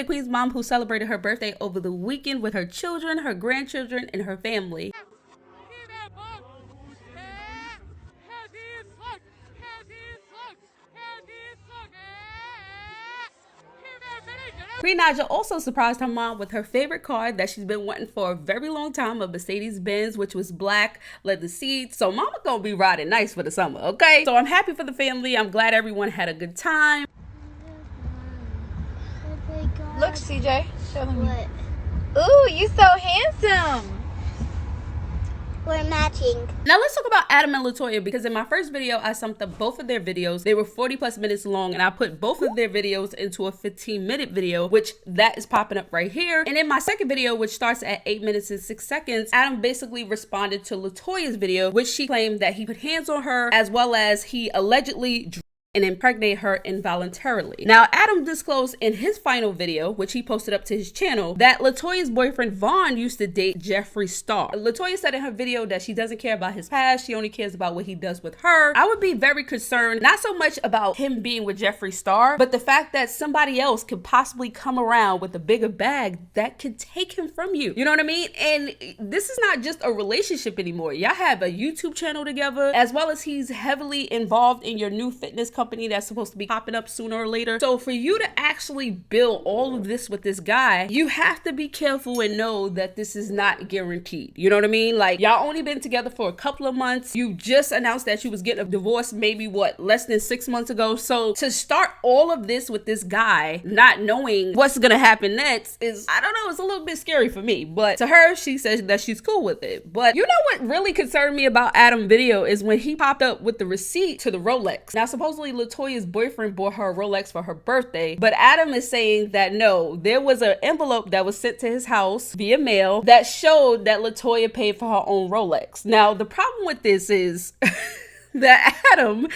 Queen's mom who celebrated her birthday over the weekend with her children, her grandchildren, and her family. Queen Naija also surprised her mom with her favorite car that she's been wanting for a very long time, a Mercedes-Benz, which was black, leather seats. So mama gonna be riding nice for the summer, okay? So I'm happy for the family. I'm glad everyone had a good time. Look, CJ, show them. What? Ooh, you so handsome. We're matching. Now let's talk about Adam and Latoya, because in my first video, I summed up both of their videos. They were 40+ minutes long, and I put both of their videos into a 15-minute video, which that is popping up right here. And in my second video, which starts at 8 minutes and 6 seconds, Adam basically responded to Latoya's video, which she claimed that he put hands on her, as well as he allegedly and impregnate her involuntarily. Now, Adam disclosed in his final video, which he posted up to his channel, that Latoya's boyfriend Vaughn used to date Jeffree Star. Latoya said in her video that she doesn't care about his past, she only cares about what he does with her. I would be very concerned, not so much about him being with Jeffree Star, but the fact that somebody else could possibly come around with a bigger bag that could take him from you. You know what I mean? And this is not just a relationship anymore. Y'all have a YouTube channel together, as well as he's heavily involved in your new fitness company that's supposed to be popping up sooner or later. So for you to actually build all of this with this guy, you have to be careful and know that this is not guaranteed. You know what I mean? Like, y'all only been together for a couple of months. You just announced that you was getting a divorce maybe what, less than 6 months ago. So to start all of this with this guy, not knowing what's gonna happen next is, I don't know, it's a little bit scary for me. But to her, she says that she's cool with it. But you know what really concerned me about Adam's video is when he popped up with the receipt to the Rolex. Now supposedly Latoya's boyfriend bought her a Rolex for her birthday, but Adam is saying that no, there was an envelope that was sent to his house via mail that showed that Latoya paid for her own Rolex. Now the problem with this is that Adam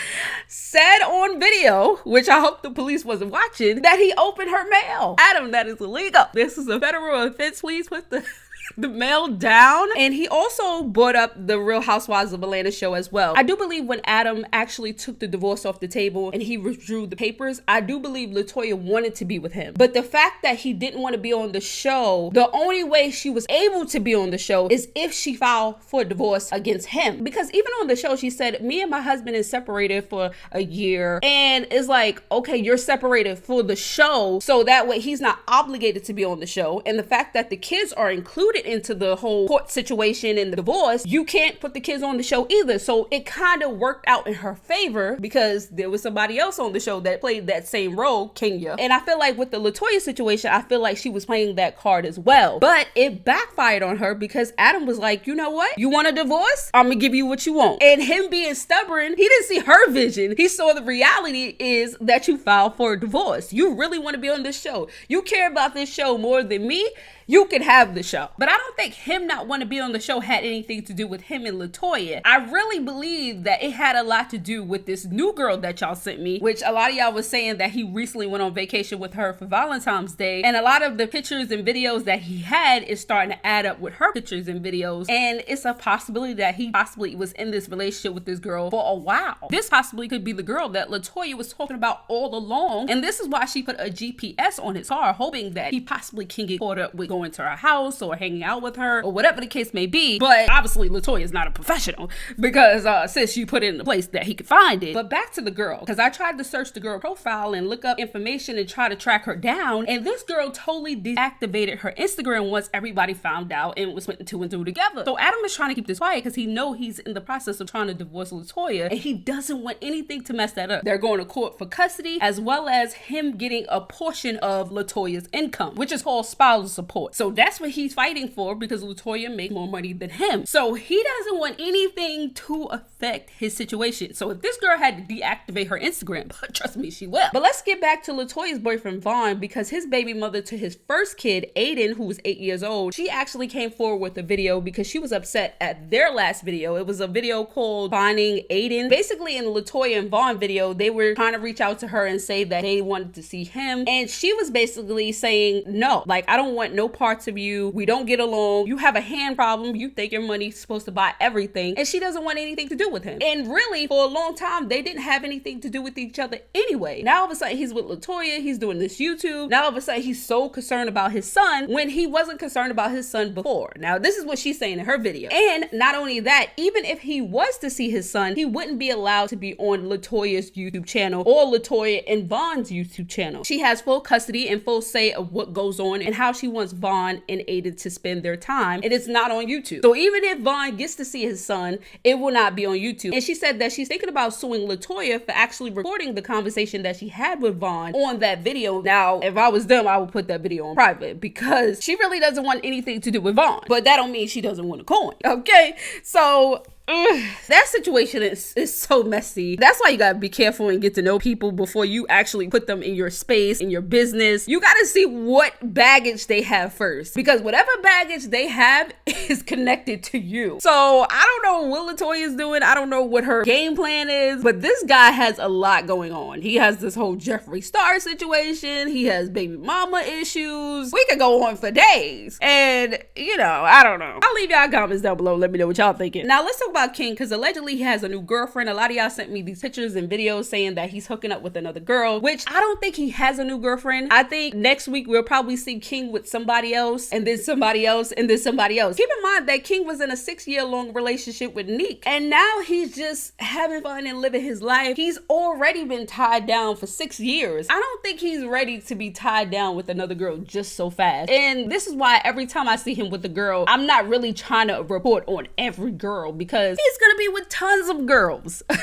said on video, which I hope the police wasn't watching, that he opened her mail. Adam, that is illegal. This is a federal offense. Please put the mail down. And he also brought up the Real Housewives of Atlanta show as well. I do believe when Adam actually took the divorce off the table and he withdrew the papers, I do believe Latoya wanted to be with him. But the fact that he didn't want to be on the show, the only way she was able to be on the show is if she filed for divorce against him. Because even on the show, she said, me and my husband is separated for a year. And it's like, okay, you're separated for the show, so that way he's not obligated to be on the show. And the fact that the kids are included into the whole court situation and the divorce, you can't put the kids on the show either. So it kind of worked out in her favor because there was somebody else on the show that played that same role, Kenya. And I feel like with the Latoya situation, I feel like she was playing that card as well. But it backfired on her because Adam was like, you know what? You want a divorce? I'm gonna give you what you want. And him being stubborn, he didn't see her vision. He saw the reality is that you filed for a divorce. You really want to be on this show. You care about this show more than me. You can have the show. But I don't think him not wanting to be on the show had anything to do with him and Latoya. I really believe that it had a lot to do with this new girl that y'all sent me, which a lot of y'all was saying that he recently went on vacation with her for Valentine's Day. And a lot of the pictures and videos that he had is starting to add up with her pictures and videos. And it's a possibility that he possibly was in this relationship with this girl for a while. This possibly could be the girl that Latoya was talking about all along. And this is why she put a GPS on his car, hoping that he possibly can get caught up with going to her house or hanging out with her or whatever the case may be. But obviously Latoya is not a professional because since she put it in the place that he could find it. But back to the girl, because I tried to search the girl profile and look up information and try to track her down, and this girl totally deactivated her Instagram once everybody found out and was putting 2 and 2 together. So Adam is trying to keep this quiet because he know he's in the process of trying to divorce Latoya and he doesn't want anything to mess that up. They're going to court for custody as well as him getting a portion of Latoya's income, which is called spousal support. So that's what he's fighting for because Latoya makes more money than him. So he doesn't want anything to affect his situation. So if this girl had to deactivate her Instagram, trust me, she will. But let's get back to Latoya's boyfriend Vaughn, because his baby mother to his first kid, Aiden, who was 8 years old, she actually came forward with a video because she was upset at their last video. It was a video called Finding Aiden. Basically in the Latoya and Vaughn video, they were trying to reach out to her and say that they wanted to see him. And she was basically saying, no, like, I don't want no parts of you. We don't get along. You have a hand problem. You think your money's supposed to buy everything. And she doesn't want anything to do with him. And really, for a long time, they didn't have anything to do with each other anyway. Now all of a sudden he's with Latoya. He's doing this YouTube. Now all of a sudden he's so concerned about his son when he wasn't concerned about his son before. Now this is what she's saying in her video. And not only that, even if he was to see his son, he wouldn't be allowed to be on Latoya's YouTube channel or Latoya and Von's YouTube channel. She has full custody and full say of what goes on and how she wants Von and Aiden to spend their time. And it's not on YouTube. So even if Von gets to see his son, it will not be on YouTube. And she said that she's thinking about suing Latoya for actually recording the conversation that she had with Von on that video. Now, if I was them, I would put that video on private because she really doesn't want anything to do with Von. But that don't mean she doesn't want a coin. Okay? So that situation is so messy. That's why you gotta be careful and get to know people before you actually put them in your space, in your business. You gotta see what baggage they have first, because whatever baggage they have is connected to you. So I don't know what Latoya is doing. I don't know what her game plan is, but this guy has a lot going on. He has this whole Jeffree Star situation. He has baby mama issues. We could go on for days. And you know, I don't know. I'll leave y'all comments down below. Let me know what y'all thinking. Now let's talk about King, because allegedly he has a new girlfriend. A lot of y'all sent me these pictures and videos saying that he's hooking up with another girl, which I don't think he has a new girlfriend. I think next week we'll probably see King with somebody else, and then somebody else, and then somebody else. Keep in mind that King was in a 6-year-long relationship with Neek, and now he's just having fun and living his life. He's already been tied down for 6 years. I don't think he's ready to be tied down with another girl just so fast. And this is why every time I see him with a girl, I'm not really trying to report on every girl, because he's gonna be with tons of girls. And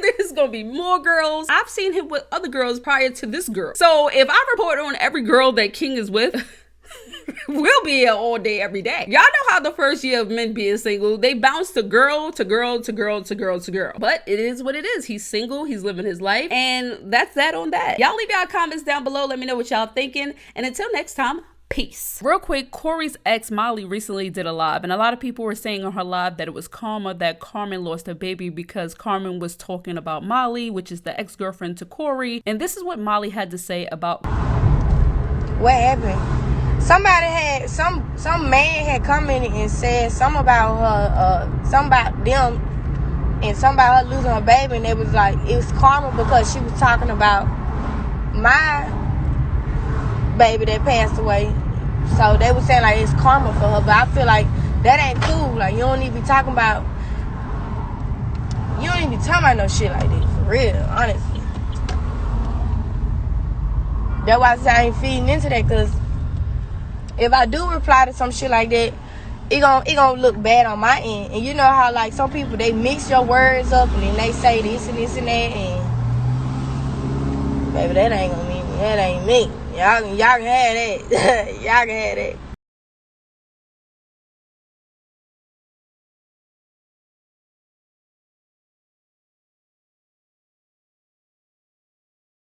there's gonna be more girls. I've seen him with other girls prior to this girl. So if I report on every girl that King is with, we'll be here all day, every day. Y'all know how the first year of men being single, they bounce to girl, to girl, to girl, to girl, to girl. But it is what it is. He's single, he's living his life, and that's that on that. Y'all leave y'all comments down below. Let me know what y'all thinking. And until next time, peace. Real quick, Corey's ex Molly recently did a live, and a lot of people were saying on her live that it was karma that Carmen lost her baby because Carmen was talking about Molly, which is the ex-girlfriend to Corey. And this is what Molly had to say about what happened. Somebody had some man had commented and said something about her, something about them, and something about her losing her baby, and it was like it was karma because she was talking about my baby that passed away. So they were saying like it's karma for her, but I feel like that ain't cool. Like you don't need to be talking about no shit like this, for real, honestly. That's why I say I ain't feeding into that, because if I do reply to some shit like that, it gonna look bad on my end. And you know how like some people, they mix your words up and then they say this and this and that, and baby, that ain't gonna mean that ain't me. Y'all can have that. Y'all can have that.